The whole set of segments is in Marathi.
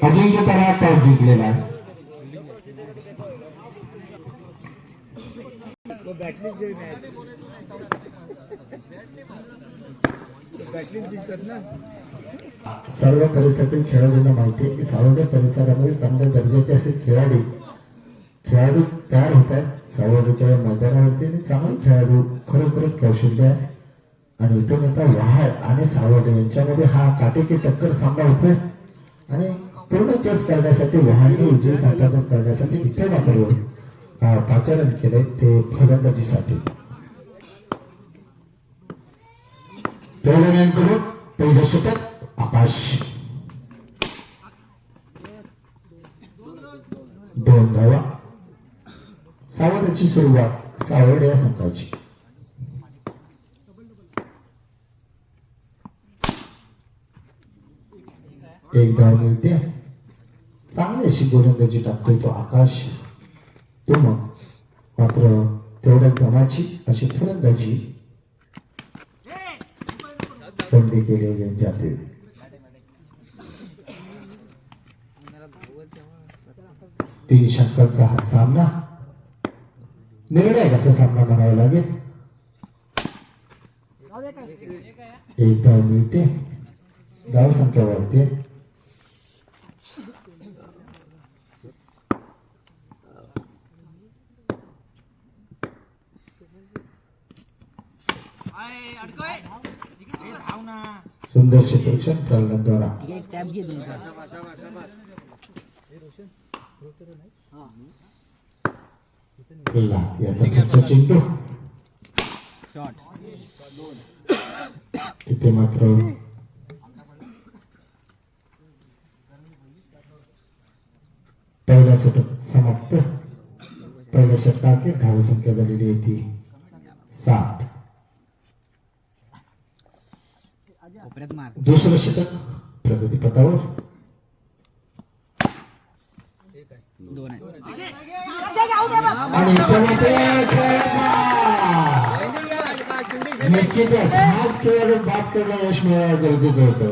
अजिंक्यतारा टॉस जिंकलेला आहे. सर्व परिसरातील खेळाडूंना माहिती आहे की सावंत परिसरामध्ये चांगल्या दर्जाचे असे खेळाडू तयार होत आहेत. सावंतच्या मैदानावरती चांगले खेळाडू खरोखरच कौशल्य आहे आणि इथून आता वहाळ आणि सावंत यांच्यामध्ये हा काटेकी टक्कर सामना होतोय आणि पूर्ण चेस करण्यासाठी वहाळने उजवी संपादन करण्यासाठी इथे मात्र पाचारण केले ते फलंदाजीसाठी. पहिल्यांकडून पहिलं षटक आकाश 2 धावा. सावंतची सुरुवात सावंत या संघाची. एक धाव मिळते. चांगली अशी गोलंदाजी टाकतोय तो आकाश. तो मग मात्र तेवढ्या गमाची अशी फलंदाजी बंदी केलेली जाते. तीन षटकांचा हा सामना निर्णायकाचा सामना म्हणावा लागेल. एक धाव मिळते. धाव संख्या वाढते. सुंदर क्षेत्ररक्षण प्रल्हादद्वारा. याचा चेंडू तिथे मात्र पहिला षटक समाप्त. पहिल्या षटकात धाव संख्या झालेली आहे ती 7. दुसरं षटक प्रगतीपथावर. निश्चितच हाच खेळाडू बाद करणं यश मिळवणं गरजेचं होतं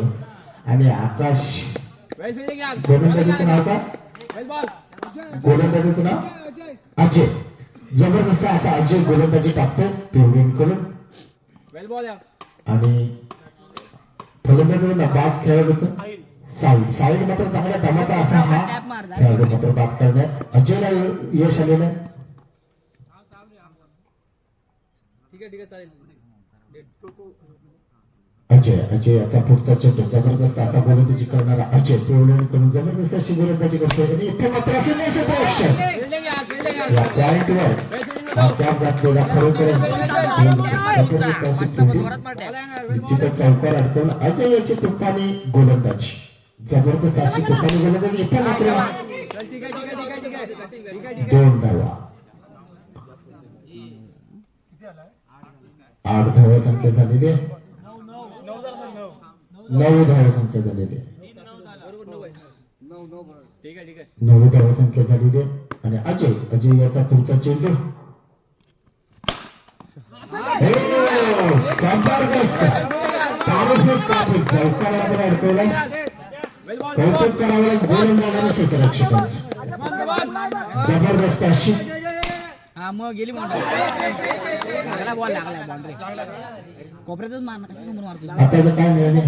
आणि आकाश गोलंदाजीचं नाव काय? गोलंदाजीचं नाव अजय. जबरदस्त असा अजय गोलंदाजी टाकतो पिवळीन करून आणि फलंदाजीला बाद खेळत होतं साईड मात्र चांगल्या दमाचा असा हा खेळाडू मात्र बाद करण्यात अजयला यश आलेलं आहे. अजय याचा पुढचा चेंडू जबरदस्त असा गोलंदाजी करणारा अजय पिवळीन करून जबरदस्त अशी गोलंदाजी करतोय आणि इथे मात्र असे या पॉइंटवर निश्चितच चौकार अडकवून अजय याची तुफानी गोलंदाजी जबरदस्त अशी तुफानी गोलंदाजी. इथे मात्र 2 धावा. 8 धावा संख्या झालेली आहे. 9 धावा संख्या झालेली आहे. 9 धावा संख्या झालेली आहे आणि अजय याचा पुढचा चेंडू अडकवला. कौतुक करावं गोलंदाजाने क्षेत्ररक्षकांचं जबरदस्त अशी गेली बॉल लागला कोपऱ्यातच मारतो. आता काय मिळाले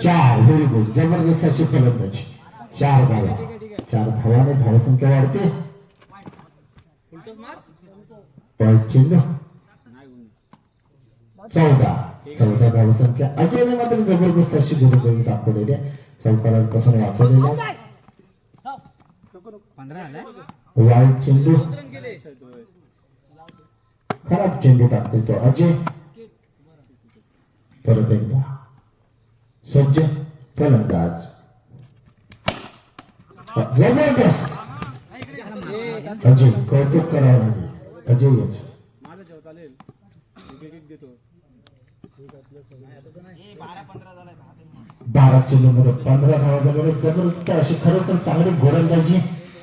4. Very good. जबरदस्त अशी फलंदाजी. 4 धावा. 4 धावाने धावसंख्या वाढते. चेंडू 14 धावसंख्या. अजयने मात्र जबरदस्त अशी गोलंदाजी दाखवलेली आहे. चौकारांपासून वाचवलेला वाईट चेंडू खराब चेंडू टाकतो तो अजय. परत एकदा सज्ज फलंदाज जबरदस्त अजय. कौतुक करावं लागेल अजयच. 12 चेंडूमध्ये 15 धावा झालेल्या. जबरदस्त अशी खरोखर चांगली गोलंदाजी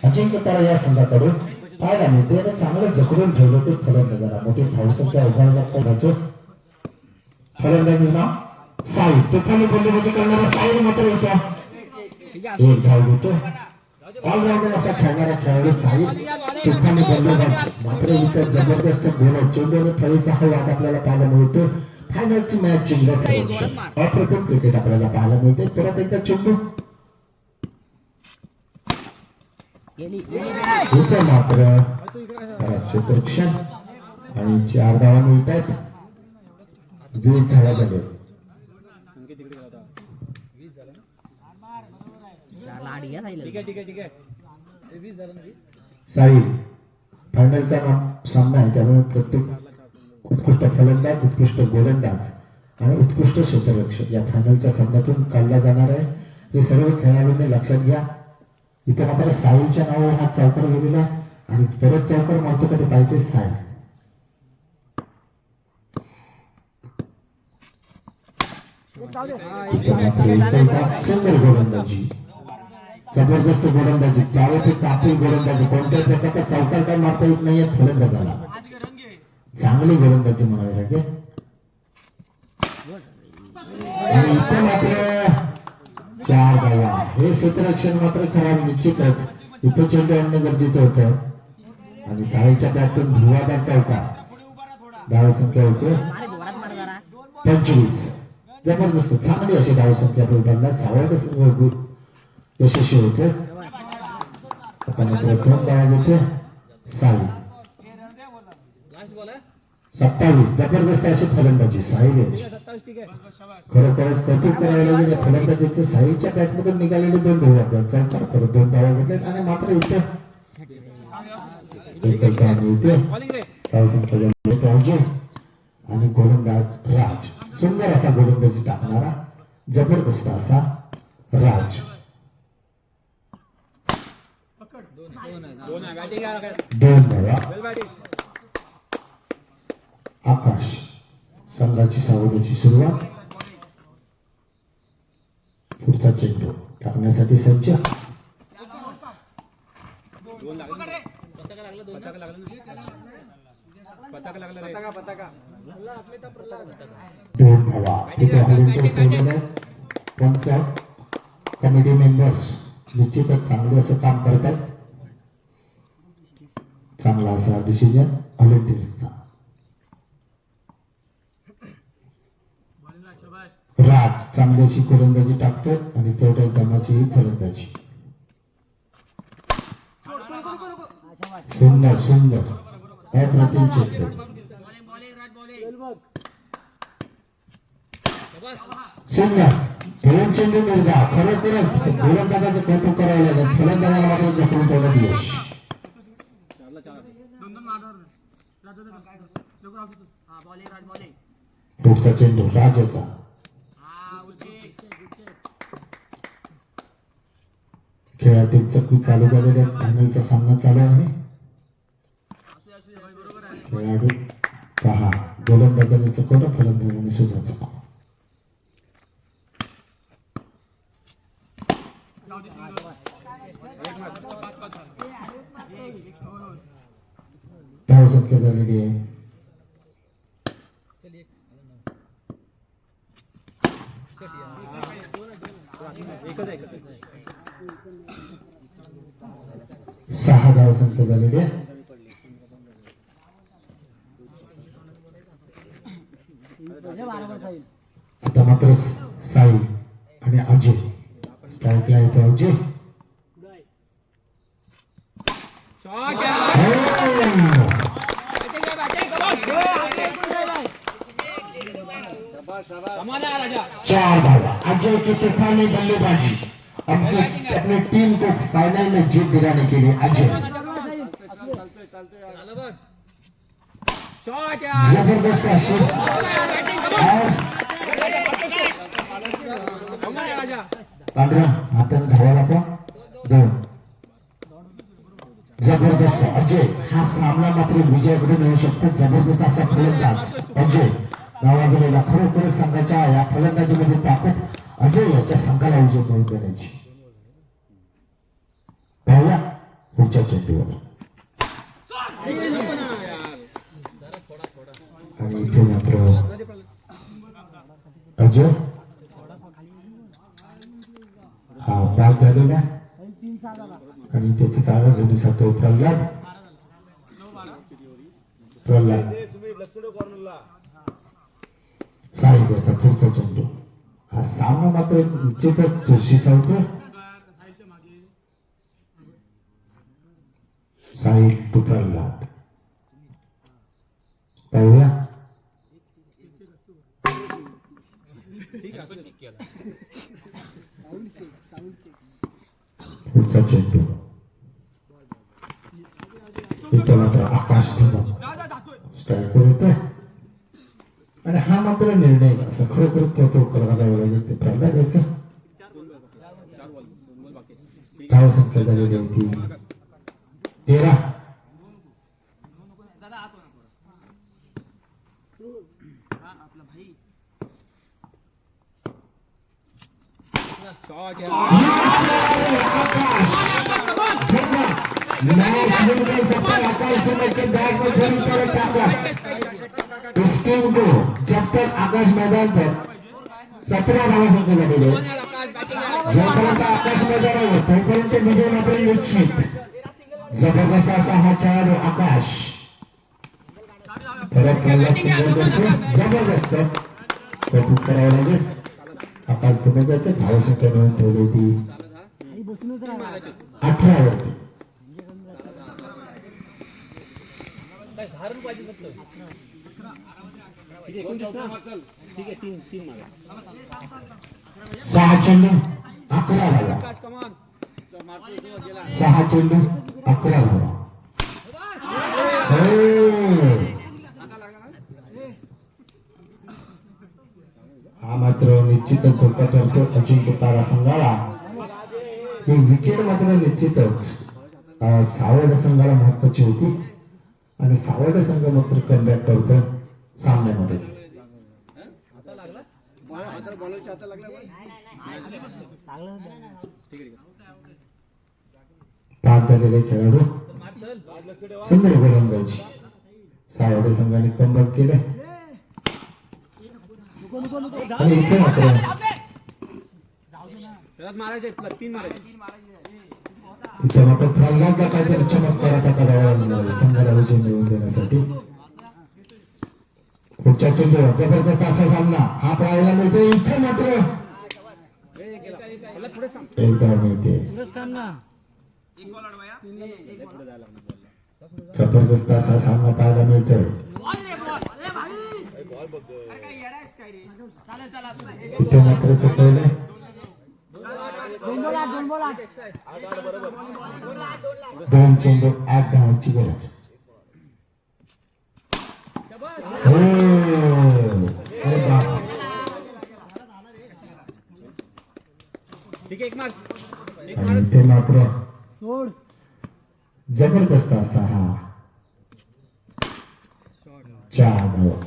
अजिंक्यतारा या संघाकडून पाहायला मिळते आणि चांगलं जखडून ठेवलं ते फलंदाजाला. मोठी धावसंख्या उभारण्याचं फलंदाजी नाव साई. तुफानी गोलंदाजी करणारा साई मात्र होता ठीक आहे एक धाव घेतो ऑलराऊंडर असा खेळणारा खेळाडू साहिल तुफानी बल्लेबाज मात्र इतर जबरदस्त गोल चेंडूने फळीचा हा वाद आपल्याला पाहायला मिळतो फायनलची मॅच जिंकण्याचं अप्रतिम क्रिकेट आपल्याला पाहायला मिळते परत एकदा चेंडू इथे मात्र क्षेत्ररक्षण आणि 4 धावा मिळत आहेत 20 धावा झाले साहिल फायनलचा सामना आहे त्यामुळे प्रत्येक उत्कृष्ट फलंदाज उत्कृष्ट गोलंदाज आणि उत्कृष्ट क्षेत्ररक्षक या फायनलच्या सामन्यातून काढला जाणार आहे हे सर्व खेळाडूंनी लक्षात घ्या इथे मात्र साहिलच्या नावावर हा चौकार गेलेला आहे आणि परत चौकार मारतो का ते पाहिजे साहिल सुंदर गोलंदाजी जबरदस्त गोलंदाजी त्यावेळी ते कापी गोलंदाजी कोणत्याही प्रकारचा चौकार काय मारता येत नाहीये फलंदाजाला चांगली गोलंदाजी म्हणावी लागेल आणि इथे मात्र 4 धावा हे क्षेत्ररक्षण मात्र खराब निश्चितच इथे चेंडू आणणं गरजेचं होतं आणि साहिलच्या बॅटून धुवादार चौकार धाव संख्या होते 25 जबरदस्त चांगली अशी धाव संख्या बोलताना सावध यशस्वी होते आता मात्र 2 धावा घेते साहिल 27 जबरदस्त अशी फलंदाजी साहिल यांची खरोखरच कौतुक करायला लागेल या फलंदाजीचे साहिलच्या बॅटमधून निघालेले 2 धावा चौकार परत 2 धावा घेतले आणि मात्र इथे एकच धाव मिळते धाव संख्या पाहिजे आणि गोलंदाज राज सुंदर असा गोलंदाजी टाकणारा जबरदस्त असा राज 2 धावा आकाश संघाची सावधाची सुरुवात पुढचा चेंडू टाकण्यासाठी सज्ज 2 धावा तिथे हॉलिंटर सोडलेले पंच कमिटी मेंबर्स निश्चितच चांगले असं काम करतात चांगला असा डिसिजन हॉलिंटरचा राज चांगली अशी गोलंदाजी टाकतो आणि तेवढ्या दमाची फलंदाजी सुंदर सुंदर अप्रतिम चेंडू सुंदर दोन चेंडू निर्धा खरोखरच गोलंदाजाचं कौतुक करावं लागेल फलंदाजाला मात्र जखून तेवढं यश पुढचा चेंडू राजाचा खेळातील चक्री चालू झालेल्या फायनलचा सामना चालू आहे खेळाडू पहा गोलंदाजाने चुकवलं फलंदाजाने सुद्धा चुकवलं धाव संख्या झालेली आहे 6 धाव संख्या झालेली आहे आता मात्र साई आणि अजय स्ट्राईकला येतो अजय चार धावा अजय की तूफानी बल्लेबाजी अपने टीम को फाइनल में जीत दिलाने के लिए अजय जबरदस्त पांढरा हाताने धावायला पण 2 जबरदस्त अजय हा सामना मात्र विजयाकडे नेऊ शकतो जबरदस्त असा फलंदाज अजय नावाजलेला खरोखरच संघाच्या या फलंदाजीमध्ये ताकद अजय याच्या संघाला विजय मिळवून देण्याची पाहूया पुढच्या चेंडूवर आणि इथे मात्र अजय हा बाद झालेला आणि त्याची जागा घेऊन शकतो प्रल्हाद. साई त्याचा पुढचा चेंडू. हा सामना मात्र निश्चितच चुरशीचा होतो. साई टू प्रल्हाद. पाहूया पुढचा चेंडू. इथं मात्र आकाश स्ट्रायकर होतोय आणि हा मात्र निर्णय असं खरोखर कौतुक करायला लागेल ते प्रल्हाद याचं. धावसंख्या झालेली होती 13. इस टीम को जब तक आकाश मैदान पर 17 धावसंख्या झालेली आहे. जोपर्यंत आकाश मैदानावर तोपर्यंत विजय मात्र निश्चित. जबरदस्त असा हा खेळाडू आकाश. परत जबरदस्त कौतुक करावं लागेल. आकाश तुम्ही त्याचं धावसंख्या मिळून ठेवली होती 18 वरती. सहा चेंडू 11 धावा. 6 चेंडू 11 धावा. हा मात्र निश्चितच धोका ठरतो अजिंक्य तारा संघाला. ही विकेट मात्र निश्चितच सावड संघाला महत्वाची होती आणि सावड संघ मात्र कमबॅक करतो सामन्यामध्ये. पाच झालेले खेळाडू सुंदर गोलंदाजी. सावड संघाने कमबॅक केले आणि इथे मात्र इथे मात्र प्रल्हादला काहीतरी चमत्काराचा करावा लागला संघाला विजय मिळवून देण्यासाठी. पुढच्या चेंडूवर जबरदस्त असा सामना हा पाहायला मिळतो. इथे मात्र एकदा मिळते. जबरदस्त असा सामना पाहायला मिळतोय. इथे मात्र चुकवले. दोन चेंडू 8 धावांची गरज. ते मात्र जबरदस्त असा हा 4 धावा.